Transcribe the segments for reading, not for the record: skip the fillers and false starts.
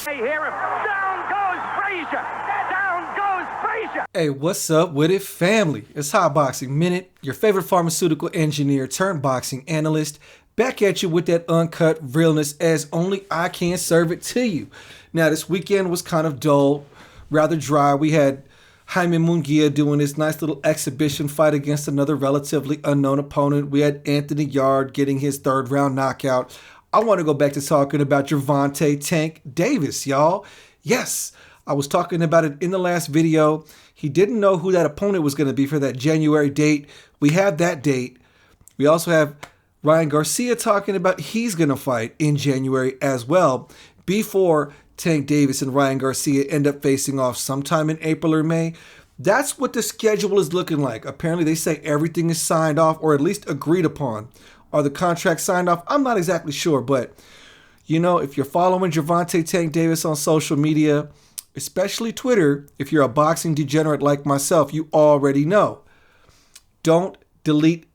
They hear him. Down goes Frazier. Down goes Frazier. Hey, what's up with it, family? It's Hot Boxing Minute, your favorite pharmaceutical engineer turned boxing analyst, back at you with that uncut realness as only I can serve it to you. Now, this weekend was kind of dull, rather dry. We had Jaime Munguia doing his nice little exhibition fight against another relatively unknown opponent. We had Anthony Yarde getting his third round knockout. I want to go back to talking about Gervonta Tank Davis, y'all. Yes, I was talking about it in the last video. He didn't know who that opponent was going to be for that January date. We have that date. We also have Ryan Garcia talking about he's going to fight in January as well, before Tank Davis and Ryan Garcia end up facing off sometime in April or May. That's what the schedule is looking like. Apparently they say everything is signed off, or at least agreed upon. Are the contracts signed off? I'm not exactly sure, but you know, if you're following Gervonta Tank Davis on social media, especially Twitter, if you're a boxing degenerate like myself, you already know. Don't delete,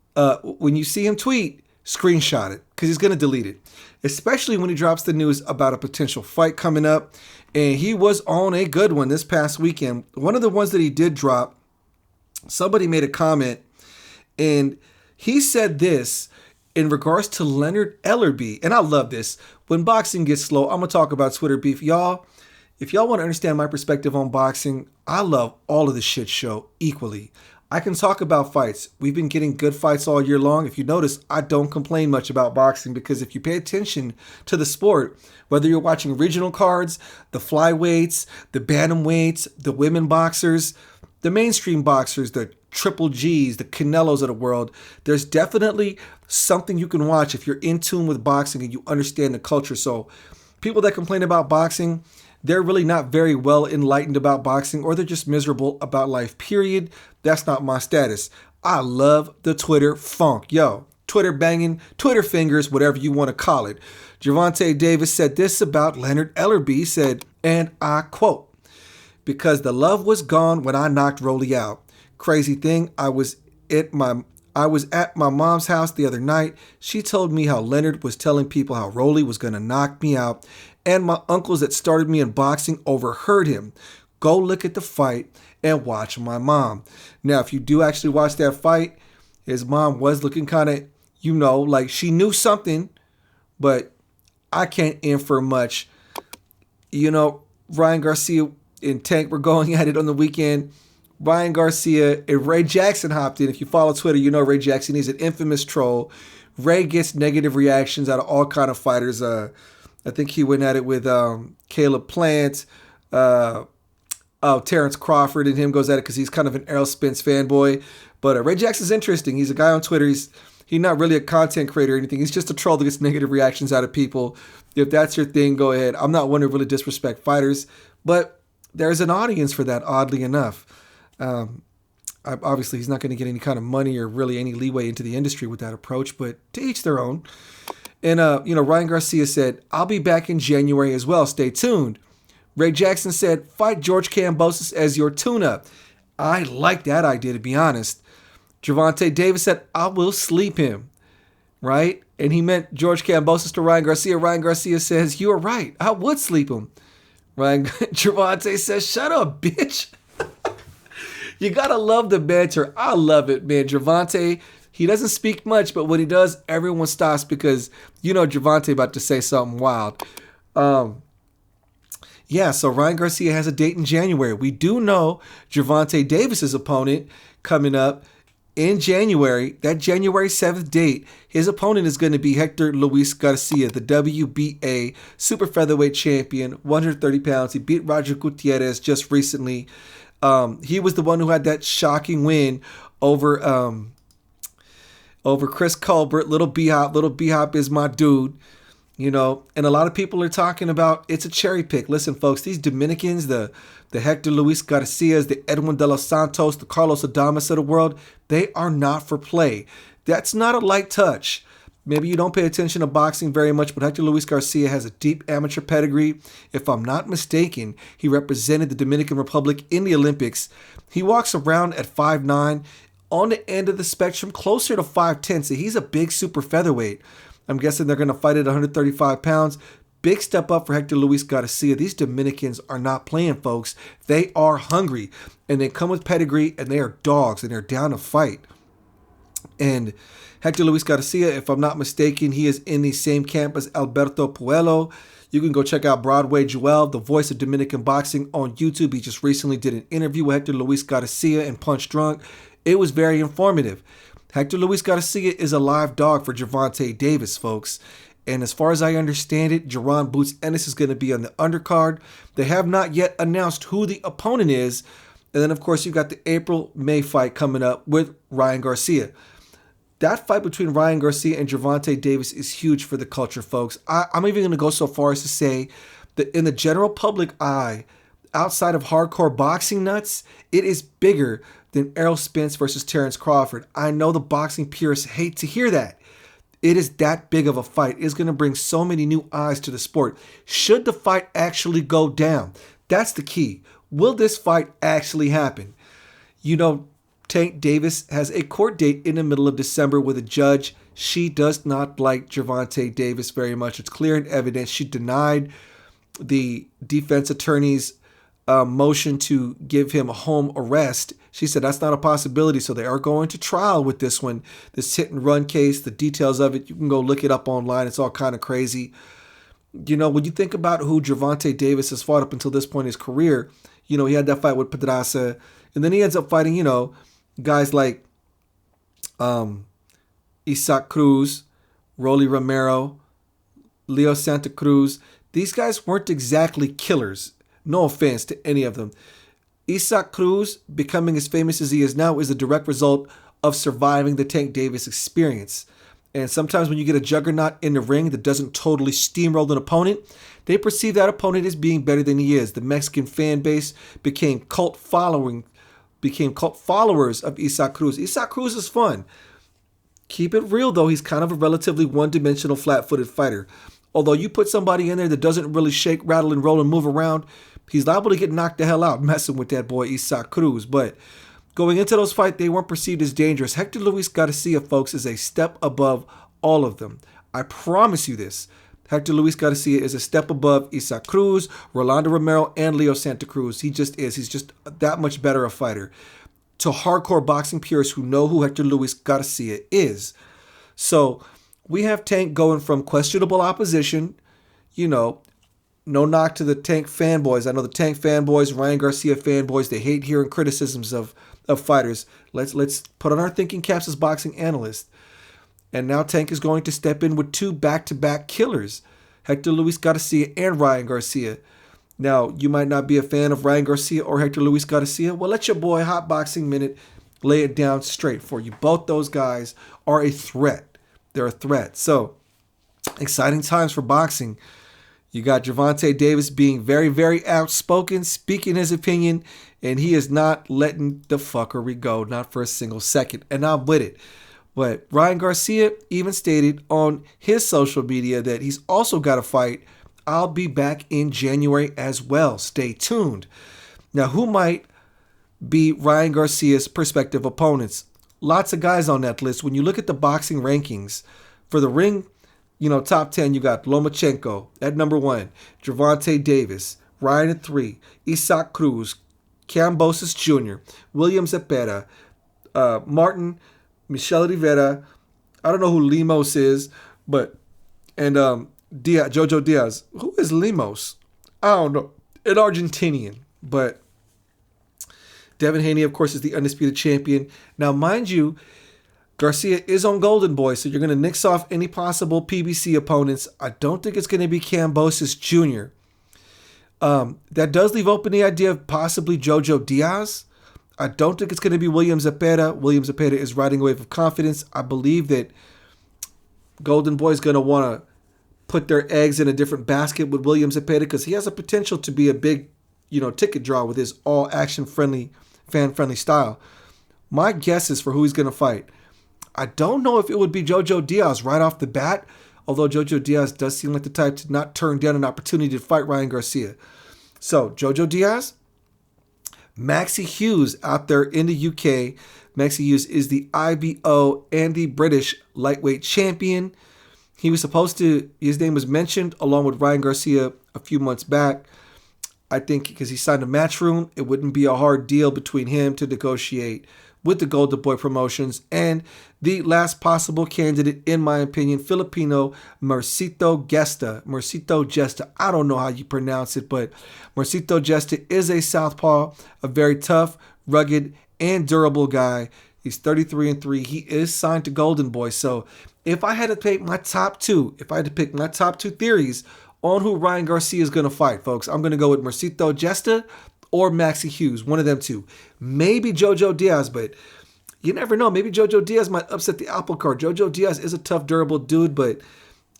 when you see him tweet, screenshot it, because he's going to delete it. Especially when he drops the news about a potential fight coming up. And he was on a good one this past weekend. One of the ones that he did drop, somebody made a comment, and he said this in regards to Leonard Ellerbe. And I love this. When boxing gets slow, I'm going to talk about Twitter beef. Y'all, if y'all want to understand my perspective on boxing, I love all of the shit show equally. I can talk about fights. We've been getting good fights all year long. If you notice, I don't complain much about boxing, because if you pay attention to the sport, whether you're watching regional cards, the flyweights, the bantamweights, the women boxers, the mainstream boxers, the Triple Gs, the Canelos of the world, there's definitely something you can watch if you're in tune with boxing and you understand the culture. So people that complain about boxing, they're really not very well enlightened about boxing, or they're just miserable about life, period. That's not my status. I love the Twitter funk. Yo, Twitter banging, Twitter fingers, whatever you want to call it. Gervonta Davis said this about Leonard Ellerbe. He said, and I quote, "Because the love was gone when I knocked Rolly out. Crazy thing, I was at my mom's house the other night. She told me how Leonard was telling people how Rolly was going to knock me out, and my uncles that started me in boxing overheard him. Go look at the fight and watch my mom." Now, if you do actually watch that fight, his mom was looking kind of, you know, like she knew something, but I can't infer much. You know, Ryan Garcia and Tank were going at it on the weekend. Ryan Garcia and Ray Jackson hopped in. If you follow Twitter, you know Ray Jackson. He's an infamous troll. Ray gets negative reactions out of all kind of fighters. I think he went at it with Caleb Plant. Terrence Crawford, and him goes at it because he's kind of an Errol Spence fanboy. But Ray Jackson's interesting. He's a guy on Twitter. He's not really a content creator or anything. He's just a troll that gets negative reactions out of people. If that's your thing, go ahead. I'm not one to really disrespect fighters, but there's an audience for that, oddly enough. Obviously, he's not going to get any kind of money or really any leeway into the industry with that approach, but to each their own. And, Ryan Garcia said, "I'll be back in January as well. Stay tuned." Ray Jackson said, "Fight George Kambosos as your tune-up." I like that idea, to be honest. Gervonta Davis said, "I will sleep him." Right? And he meant George Kambosos to Ryan Garcia. Ryan Garcia says, "You are right. I would sleep him." Gervonta says, "Shut up, bitch." You gotta love the banter. I love it, man. Gervonta, he doesn't speak much, but when he does, everyone stops, because you know Gervonta about to say something wild. Yeah, so Ryan Garcia has a date in January. We do know Gervonta Davis's opponent coming up in January. That January 7th date, his opponent is going to be Hector Luis Garcia, the WBA super featherweight champion, 130 pounds. He beat Roger Gutierrez just recently. He was the one who had that shocking win over Chris Colbert. Little B-Hop. Little B-Hop is my dude. You know, and a lot of people are talking about it's a cherry pick. Listen, folks, these Dominicans, the Hector Luis Garcias, the Edwin de los Santos, the Carlos Adames of the world, they are not for play. That's not a light touch. Maybe you don't pay attention to boxing very much, but Hector Luis Garcia has a deep amateur pedigree. If I'm not mistaken, he represented the Dominican Republic in the Olympics. He walks around at 5'9", on the end of the spectrum, closer to 5'10", so he's a big super featherweight. I'm guessing they're going to fight at 135 pounds. Big step up for Hector Luis Garcia. These Dominicans are not playing, folks. They are hungry, and they come with pedigree, and they are dogs, and they're down to fight. And Hector Luis Garcia, if I'm not mistaken, he is in the same camp as Alberto Puello. You can go check out Broadway Joel, the voice of Dominican boxing, on YouTube. He just recently did an interview with Hector Luis Garcia and Punch Drunk. It was very informative. Hector Luis Garcia is a live dog for Gervonta Davis, folks. And as far as I understand it, Jerron Boots Ennis is going to be on the undercard. They have not yet announced who the opponent is. And then, of course, you've got the April-May fight coming up with Ryan Garcia. That fight between Ryan Garcia and Gervonta Davis is huge for the culture, folks. I'm even going to go so far as to say that in the general public eye, outside of hardcore boxing nuts, it is bigger than Errol Spence versus Terrence Crawford. I know the boxing purists hate to hear that. It is that big of a fight. It's going to bring so many new eyes to the sport. Should the fight actually go down? That's the key. Will this fight actually happen? You know, Tank Davis has a court date in the middle of December with a judge. She does not like Gervonta Davis very much. It's clear and evident. She denied the defense attorney's motion to give him a home arrest. She said that's not a possibility, so they are going to trial with this one, this hit and run case. The details of it, you can go look it up online. It's all kind of crazy. You know, when you think about who Gervonta Davis has fought up until this point in his career, you know, he had that fight with Pedraza, and then he ends up fighting, you know, guys like Isaac Cruz, Rolly Romero, Leo Santa Cruz. These guys weren't exactly killers. No offense to any of them. Isaac Cruz becoming as famous as he is now is a direct result of surviving the Tank Davis experience. And sometimes when you get a juggernaut in the ring that doesn't totally steamroll an opponent, they perceive that opponent as being better than he is. The Mexican fan base became cult followers of Isaac Cruz. Isaac Cruz is fun. Keep it real, though. He's kind of a relatively one-dimensional, flat-footed fighter. Although you put somebody in there that doesn't really shake, rattle, and roll and move around, he's liable to get knocked the hell out messing with that boy Isaac Cruz. But going into those fights, they weren't perceived as dangerous. Hector Luis Garcia, folks, is a step above all of them. I promise you this. Hector Luis Garcia is a step above Isaac Cruz, Rolando Romero, and Leo Santa Cruz. He just is. He's just that much better a fighter. To hardcore boxing purists who know who Hector Luis Garcia is. So we have Tank going from questionable opposition, you know, no knock to the Tank fanboys. I know the Tank fanboys, Ryan Garcia fanboys, they hate hearing criticisms of fighters. Let's put on our thinking caps as boxing analysts. And now Tank is going to step in with two back-to-back killers, Hector Luis Garcia and Ryan Garcia. Now, you might not be a fan of Ryan Garcia or Hector Luis Garcia. Well, let your boy Hot Boxing Minute lay it down straight for you. Both those guys are a threat. They're a threat. So, exciting times for boxing. You got Gervonta Davis being very, very outspoken, speaking his opinion, and he is not letting the fuckery go, not for a single second. And I'm with it. But Ryan Garcia even stated on his social media that he's also got a fight. I'll be back in January as well. Stay tuned. Now, who might be Ryan Garcia's prospective opponents? Lots of guys on that list. When you look at the boxing rankings, for the ring, you know, top 10, you got Lomachenko at number 1, Gervonta Davis, Ryan at 3, Isaac Cruz, Kambosos Jr., William Zepeda, Martin, Michelle Rivera. I don't know who Lemos is, but, and Diaz, Jojo Diaz. Who is Lemos? I don't know. An Argentinian, but Devin Haney, of course, is the undisputed champion. Now, mind you, Garcia is on Golden Boy, so you're going to nix off any possible PBC opponents. I don't think it's going to be Kambosos Jr. That does leave open the idea of possibly Jojo Diaz. I don't think it's going to be William Zepeda. William Zepeda is riding a wave of confidence. I believe that Golden Boy is going to want to put their eggs in a different basket with William Zepeda because he has a potential to be a big, you know, ticket draw with his all action-friendly, fan-friendly style. My guess is for who he's going to fight. I don't know if it would be Jojo Diaz right off the bat, although Jojo Diaz does seem like the type to not turn down an opportunity to fight Ryan Garcia. So, Jojo Diaz, Maxie Hughes out there in the UK. Maxie Hughes is the IBO and the British lightweight champion. He was supposed to, his name was mentioned along with Ryan Garcia a few months back. I think because he signed a Matchroom, it wouldn't be a hard deal between him to negotiate with the Golden Boy Promotions. And the last possible candidate, in my opinion, Filipino Mercito Gesta. Mercito Gesta. I don't know how you pronounce it, but Mercito Gesta is a southpaw, a very tough, rugged, and durable guy. He's 33-3. He is signed to Golden Boy. So if I had to pick my top two, theories on who Ryan Garcia is going to fight, folks, I'm going to go with Mercito Gesta or Maxie Hughes, one of them two. Maybe Jojo Diaz, but you never know. Maybe Jojo Diaz might upset the apple cart. Jojo Diaz is a tough, durable dude, but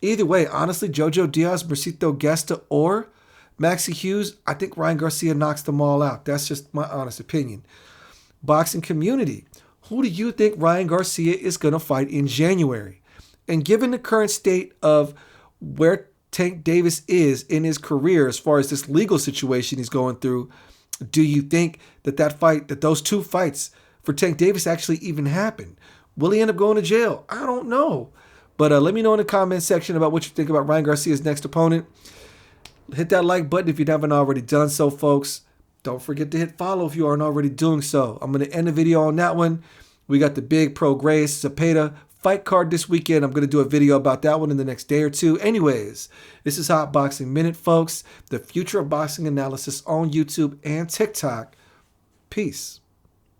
either way, honestly, Jojo Diaz, Mercito Gesta, or Maxie Hughes, I think Ryan Garcia knocks them all out. That's just my honest opinion. Boxing community, who do you think Ryan Garcia is going to fight in January? And given the current state of where Tank Davis is in his career as far as this legal situation he's going through, do you think that those two fights for Tank Davis actually even happen? Will he end up going to jail? I don't know. But let me know in the comment section about what you think about Ryan Garcia's next opponent. Hit that like button if you haven't already done so, folks. Don't forget to hit follow if you aren't already doing so. I'm going to end the video on that one. We got the big Prograis Zepeda fight card this weekend. I'm going to do a video about that one in the next day or two. Anyways, this is Hot Boxing Minute, folks. The future of boxing analysis on YouTube and TikTok. Peace.